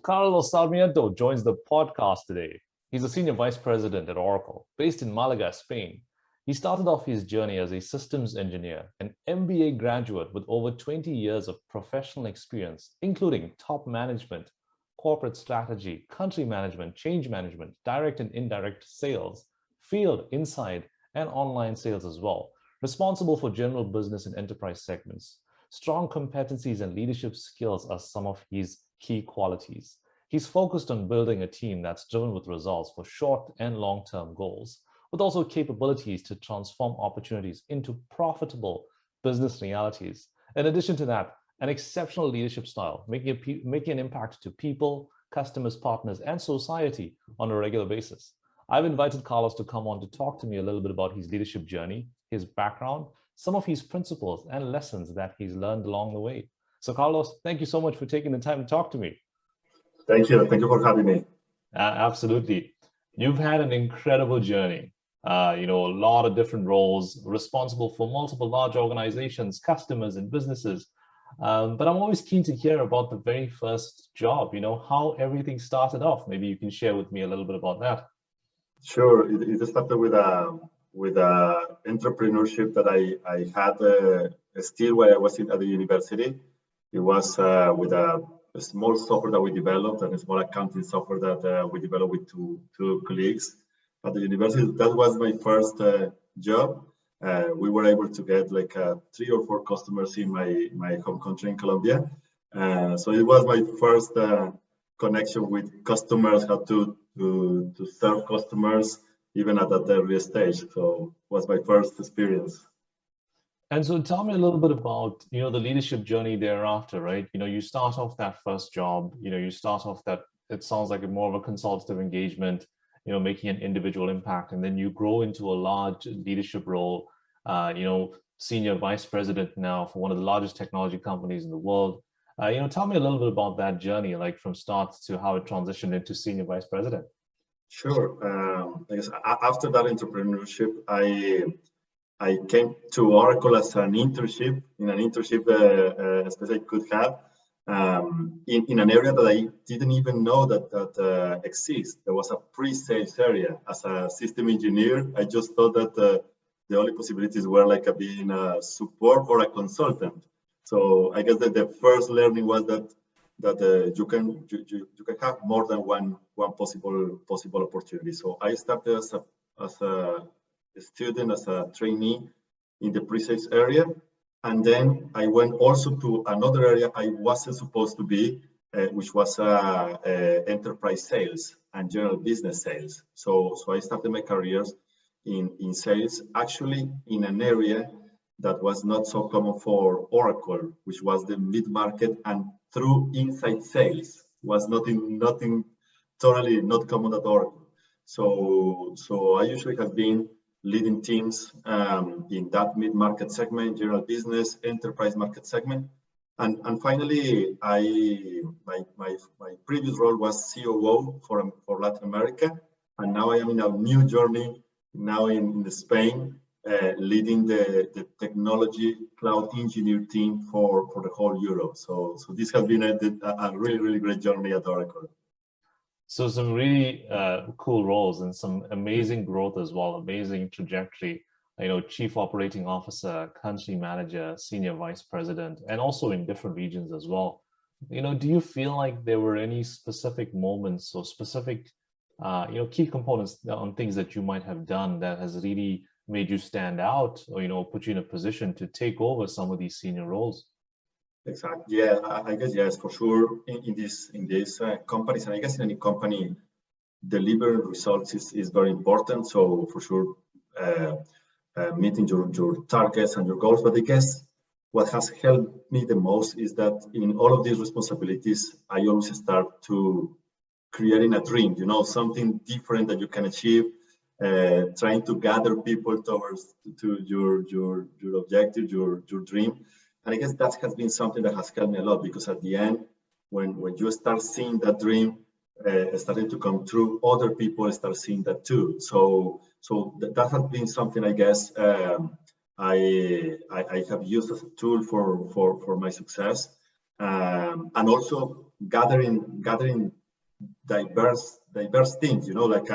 Carlos Sarmiento joins the podcast today. He's a senior vice president at Oracle, based in Malaga, Spain. He started off his journey as a systems engineer, an MBA graduate with over 20 years of professional experience, including top management, corporate strategy, country management, change management, direct and indirect sales, field, inside, and online sales as well, responsible for general business and enterprise segments. Strong competencies and leadership skills are some of his key qualities. He's focused on building a team that's driven with results for short and long-term goals, with also capabilities to transform opportunities into profitable business realities. In addition to that, an exceptional leadership style, making an impact to people, customers, partners, and society on a regular basis. I've invited Carlos to come on to talk to me a little bit about his leadership journey, his background, some of his principles and lessons that he's learned along the way. So Carlos, thank you so much for taking the time to talk to me. Thank you. Thank you for having me. Absolutely. You've had an incredible journey. A lot of different roles, responsible for multiple large organizations, customers, and businesses. But I'm always keen to hear about the very first job, how everything started off. Maybe you can share with me a little bit about that. Sure. It started with entrepreneurship that I had still when I was at the university. It was with a small software that we developed and a small accounting software that we developed with two colleagues at the university. That was my first job. We were able to get like 3 or 4 customers in my home country in Colombia. So it was my first connection with customers, how to serve customers even at that early stage. So it was my first experience. And so tell me a little bit about, the leadership journey thereafter, right? You start off that first job, you start off that, it sounds like more of a consultative engagement, making an individual impact, and then you grow into a large leadership role, senior vice president now for one of the largest technology companies in the world. Tell me a little bit about that journey, like from start to how it transitioned into senior vice president. Sure. I guess after that entrepreneurship, I came to Oracle as an internship, especially I could have, in an area that I didn't even know that exists. There was a pre-sales area. As a system engineer, I just thought that the only possibilities were like being a support or a consultant. So I guess that the first learning was that you can have more than one possible opportunity. So I started as a student, as a trainee in the pre-sales area, and then I went also to another area I wasn't supposed to be, which was enterprise sales and general business sales. So I started my careers in sales, actually in an area that was not so common for Oracle, which was the mid-market and through inside sales. Was nothing totally not common at Oracle. So I usually have been leading teams in that mid-market segment, general business, enterprise market segment. And finally, my previous role was COO for Latin America. And now I am in a new journey now in Spain, leading the technology cloud engineer team for the whole Europe. So this has been a really, really great journey at Oracle. So some really cool roles and some amazing growth as well, amazing trajectory. Chief operating officer, country manager, senior vice president, and also in different regions as well. Do you feel like there were any specific moments or specific, key components on things that you might have done that has really made you stand out or, put you in a position to take over some of these senior roles? Exactly. Yeah, I guess yes, for sure. In these companies, and I guess in any company, delivering results is very important. So for sure, meeting your targets and your goals. But I guess what has helped me the most is that in all of these responsibilities, I always start to creating a dream. Something different that you can achieve. Trying to gather people towards your objective, your dream. And I guess that has been something that has helped me a lot, because at the end, when you start seeing that dream starting to come true, other people start seeing that too. So that has been something, I guess, I have used as a tool for my success. And also gathering diverse teams, like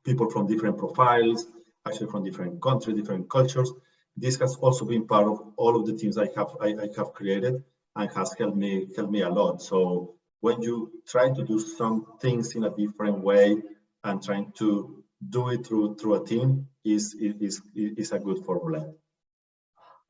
people from different profiles, actually from different countries, different cultures. This has also been part of all of the teams I have created, and has helped me a lot. So when you try to do some things in a different way and trying to do it through a team is a good formula.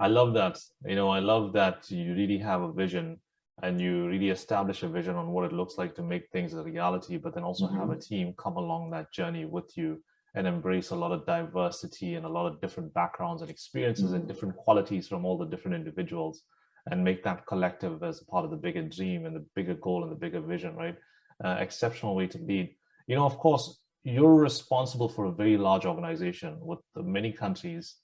I love that. I love that you really have a vision and you really establish a vision on what it looks like to make things a reality, but then also have a team come along that journey with you and embrace a lot of diversity and a lot of different backgrounds and experiences and different qualities from all the different individuals, and make that collective as a part of the bigger dream and the bigger goal and the bigger vision, right? Exceptional way to lead. Of course, you're responsible for a very large organization with many countries,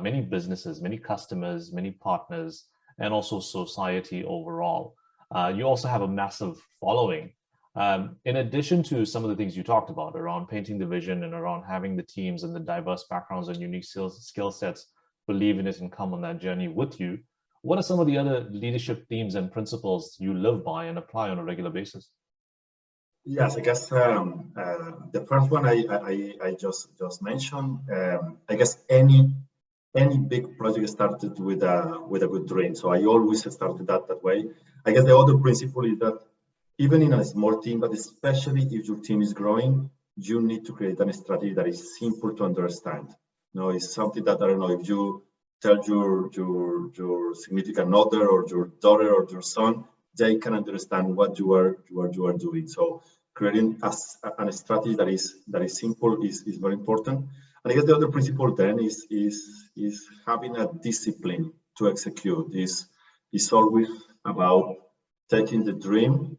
many businesses, many customers, many partners, and also society overall. You also have a massive following. In addition to some of the things you talked about around painting the vision and around having the teams and the diverse backgrounds and unique skill sets believe in it and come on that journey with you, what are some of the other leadership themes and principles you live by and apply on a regular basis? Yes, I guess the first one I just mentioned. I guess any big project started with a good dream. So I always started that way. I guess the other principle is that even in a small team, but especially if your team is growing, you need to create a strategy that is simple to understand. It's something that, I don't know, if you tell your significant other or your daughter or your son, they can understand what you are doing. So creating a strategy that is simple is very important. And I guess the other principle then is having a discipline to execute. Is always about taking the dream,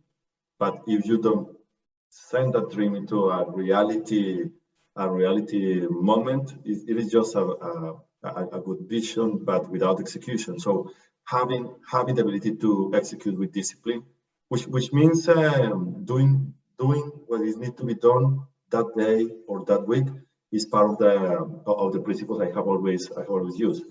but if you don't send that dream into a reality moment, it is just a good vision, but without execution. So having the ability to execute with discipline, which means doing what is need to be done that day or that week, is part of the principles I have always used.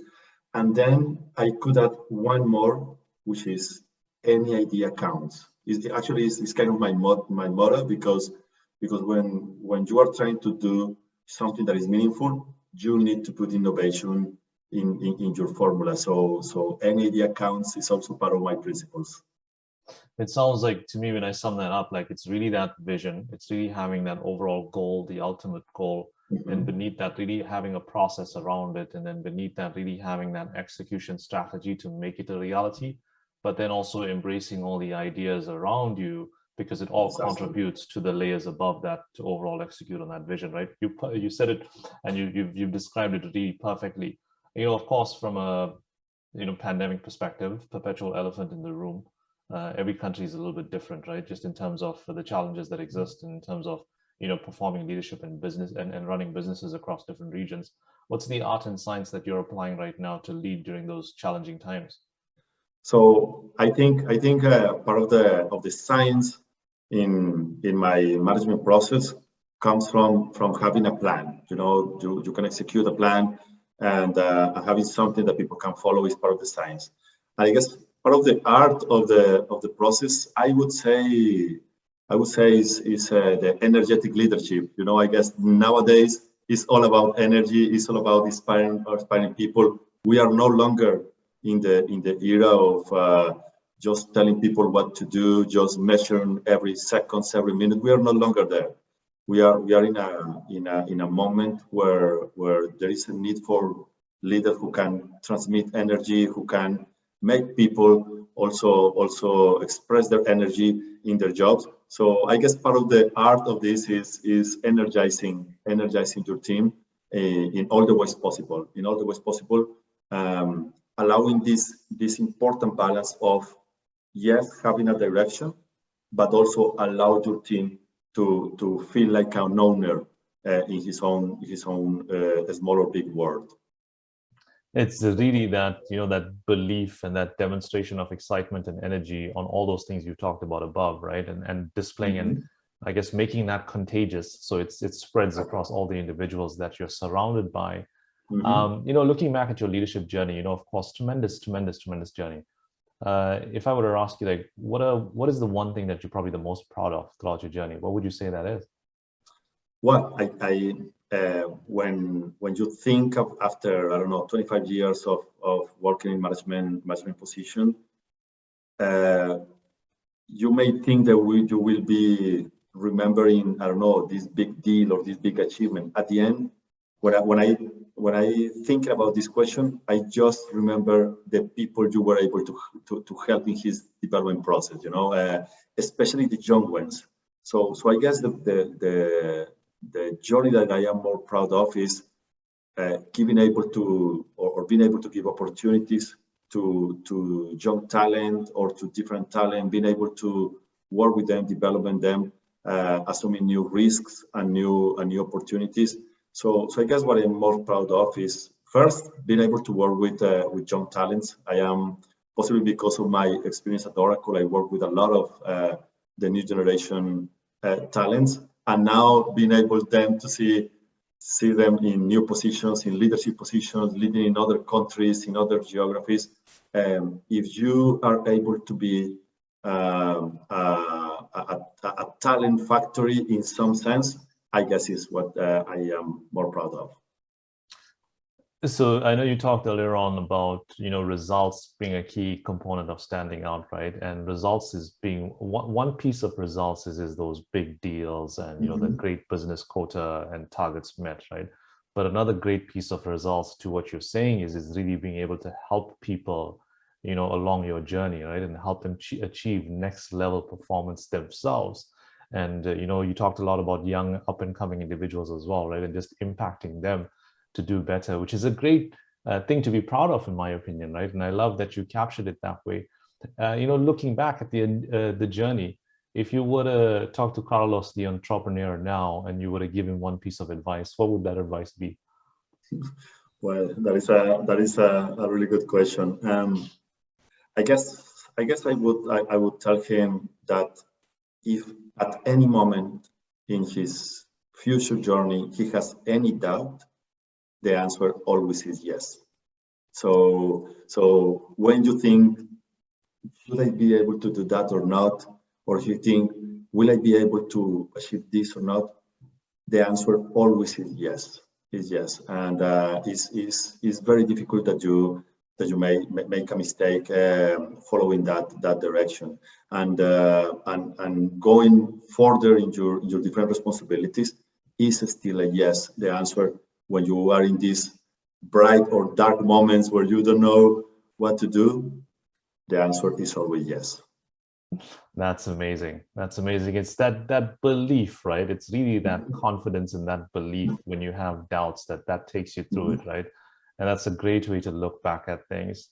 And then I could add one more, which is any idea counts. It's kind of my motto, because when you are trying to do something that is meaningful, you need to put innovation in your formula. So any idea counts is also part of my principles. It sounds like to me, when I sum that up, like it's really that vision, it's really having that overall goal, the ultimate goal, and beneath that really having a process around it, and then beneath that really having that execution strategy to make it a reality, but then also embracing all the ideas around you, because it all contributes to the layers above that to overall execute on that vision, right? You said it, and you've described it really perfectly. Of course, from a pandemic perspective, perpetual elephant in the room. Every country is a little bit different, right? Just in terms of the challenges that exist, in terms of performing leadership in business and running businesses across different regions. What's the art and science that you're applying right now to lead during those challenging times? So I think part of the science in my management process comes from having a plan. You can execute a plan, and having something that people can follow is part of the science. And I guess part of the art of the process, I would say is the energetic leadership. I guess nowadays it's all about energy. It's all about inspiring people. We are no longer in the era of just telling people what to do, just measuring every second, every minute. We are no longer there. We are in a moment where there is a need for leaders who can transmit energy, who can make people also express their energy in their jobs. So I guess part of the art of this is energizing your team in all the ways possible. Allowing this important balance of, yes, having a direction, but also allow your team to feel like an owner in his own small or big world. It's really that that belief and that demonstration of excitement and energy on all those things you talked about above, right? And displaying and I guess making that contagious, so it spreads across all the individuals that you're surrounded by. Looking back at your leadership journey, of course, tremendous journey. If I were to ask you, like, what is the one thing that you're probably the most proud of throughout your journey? What would you say that is? Well, when you think of after, I don't know, 25 years of working in management position, you may think that you will be remembering, I don't know, this big deal or this big achievement. At the end, when I think about this question, I just remember the people you were able to help in his development process. Especially the young ones. So I guess the journey that I am more proud of is being able to or being able to give opportunities to young talent or to different talent, being able to work with them, developing them, assuming new risks and new opportunities. So I guess what I'm more proud of is first being able to work with young talents. I am possibly because of my experience at Oracle, I work with a lot of the new generation talents, and now being able them to see them in new positions, in leadership positions, leading in other countries, in other geographies. If you are able to be a talent factory in some sense, I guess is what I am more proud of. So I know you talked earlier on about, results being a key component of standing out, right? And results is being one piece of results is those big deals and, the great business quota and targets met, right? But another great piece of results to what you're saying is really being able to help people, along your journey, right? And help them achieve next level performance themselves. And, you talked a lot about young up and coming individuals as well, right? And just impacting them to do better, which is a great thing to be proud of, in my opinion, right? And I love that you captured it that way. Looking back at the journey, if you were to talk to Carlos, the entrepreneur now, and you were to give him one piece of advice, what would that advice be? Well, that is a really good question. I guess I would tell him that if at any moment in his future journey he has any doubt, the answer always is yes. So when you think, should I be able to do that or not? Or you think, will I be able to achieve this or not? The answer always is yes. Is yes, and it's very difficult that you may make a mistake following that direction, and going further in your different responsibilities is still a yes. The answer when you are in these bright or dark moments where you don't know what to do, the answer is always yes. That's amazing. That's amazing. It's that belief, right? It's really that confidence in that belief when you have doubts that takes you through it, right? And that's a great way to look back at things.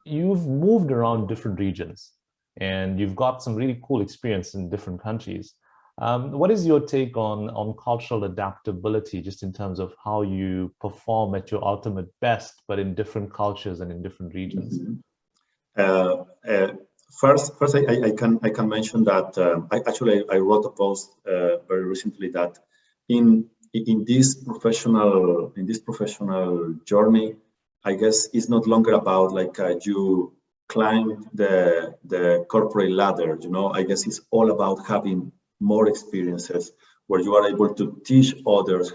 You've moved around different regions and you've got some really cool experience in different countries. What is your take on cultural adaptability, just in terms of how you perform at your ultimate best, but in different cultures and in different regions? First, I can mention that I wrote a post very recently that in this professional journey, I guess it's no longer about like you climb the corporate ladder. I guess it's all about having more experiences where you are able to teach others,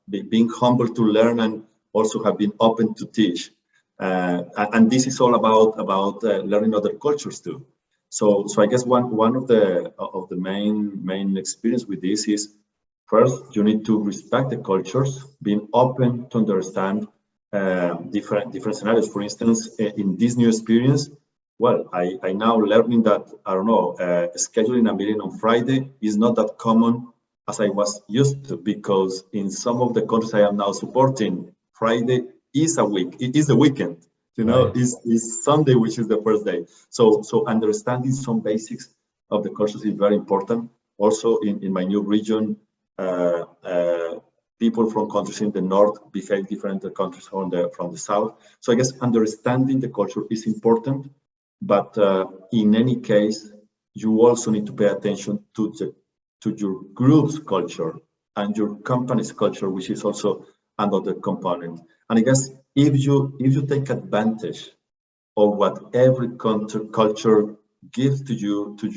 being humble to learn, and also have been open to teach. And this is all about learning other cultures too. So I guess one of the main experience with this is, first, you need to respect the cultures, being open to understand different scenarios. For instance, in this new experience, well, I now learning that, I don't know, scheduling a meeting on Friday is not that common as I was used to, because in some of the countries I am now supporting, Friday is a week. It is the weekend, Right. Is Sunday, which is the first day. So understanding some basics of the cultures is very important. Also, in my new region, people from countries in the north behave different than countries from the south. So I guess understanding the culture is important, but in any case, you also need to pay attention to your group's culture and your company's culture, which is also another component. And I guess if you take advantage of what every culture gives to you, to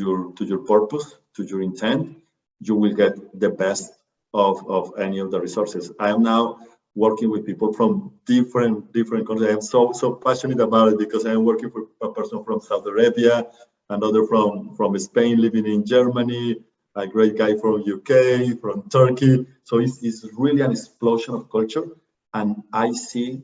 your purpose, to your intent, you will get the best of any of the resources. I am now working with people from different countries. I am so passionate about it because I am working with a person from Saudi Arabia, another from Spain, living in Germany, a great guy from UK, from Turkey. So it's really an explosion of culture, and I see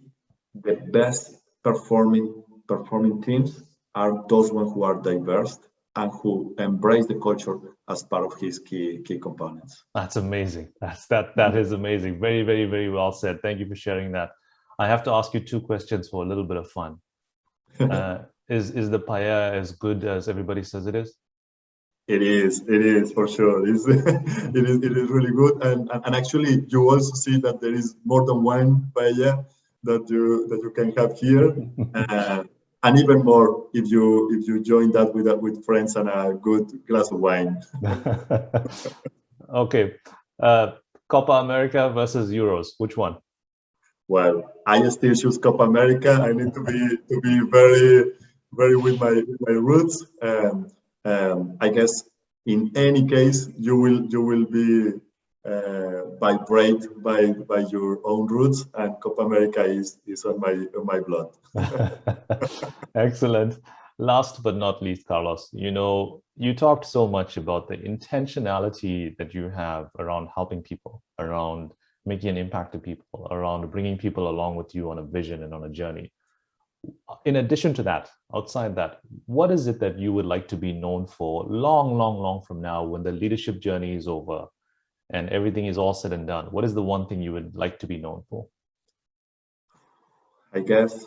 the best performing teams are those ones who are diverse and who embrace the culture as part of his key components. That's amazing. That is amazing. Very, very, very well said. Thank you for sharing that. I have to ask you two questions for a little bit of fun. Is the paella as good as everybody says it is? It is for sure. It is really good, and actually you also see that there is more than one paella that you can have here, and even more if you join that with friends and a good glass of wine. Okay, Copa America versus Euros. Which one? Well, I still choose Copa America. I need to be very with my roots. I guess in any case you will be vibrate by your own roots, and Copa America is on my blood. Excellent. Last but not least, Carlos, you talked so much about the intentionality that you have around helping people, around making an impact to people, around bringing people along with you on a vision and on a journey. In addition to that, outside that, what is it that you would like to be known for long from now, when the leadership journey is over and everything is all said and done? What is the one thing you would like to be known for? I guess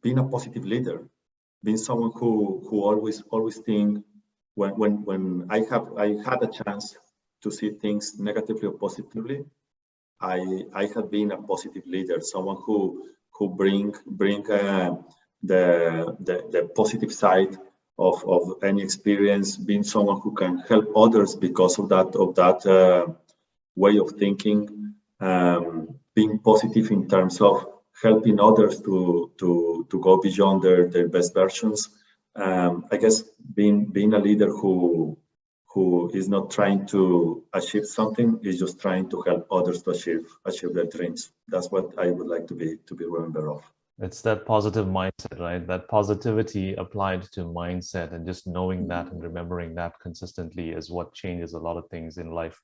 being a positive leader, being someone who always think when I had a chance to see things negatively or positively, I have been a positive leader, someone who bring the positive side of any experience, being someone who can help others because of that way of thinking, being positive in terms of helping others to go beyond their best versions. I guess being a leader who is not trying to achieve something, is just trying to help others to achieve their dreams. That's what I would like to be remembered of. It's that positive mindset, right? That positivity applied to mindset, and just knowing that and remembering that consistently is what changes a lot of things in life.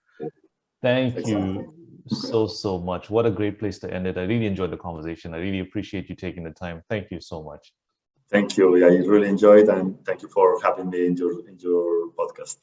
Thank you so much. What a great place to end it. I really enjoyed the conversation. I really appreciate you taking the time. Thank you so much. Thank you. Yeah, I really enjoyed, and thank you for having me in your podcast.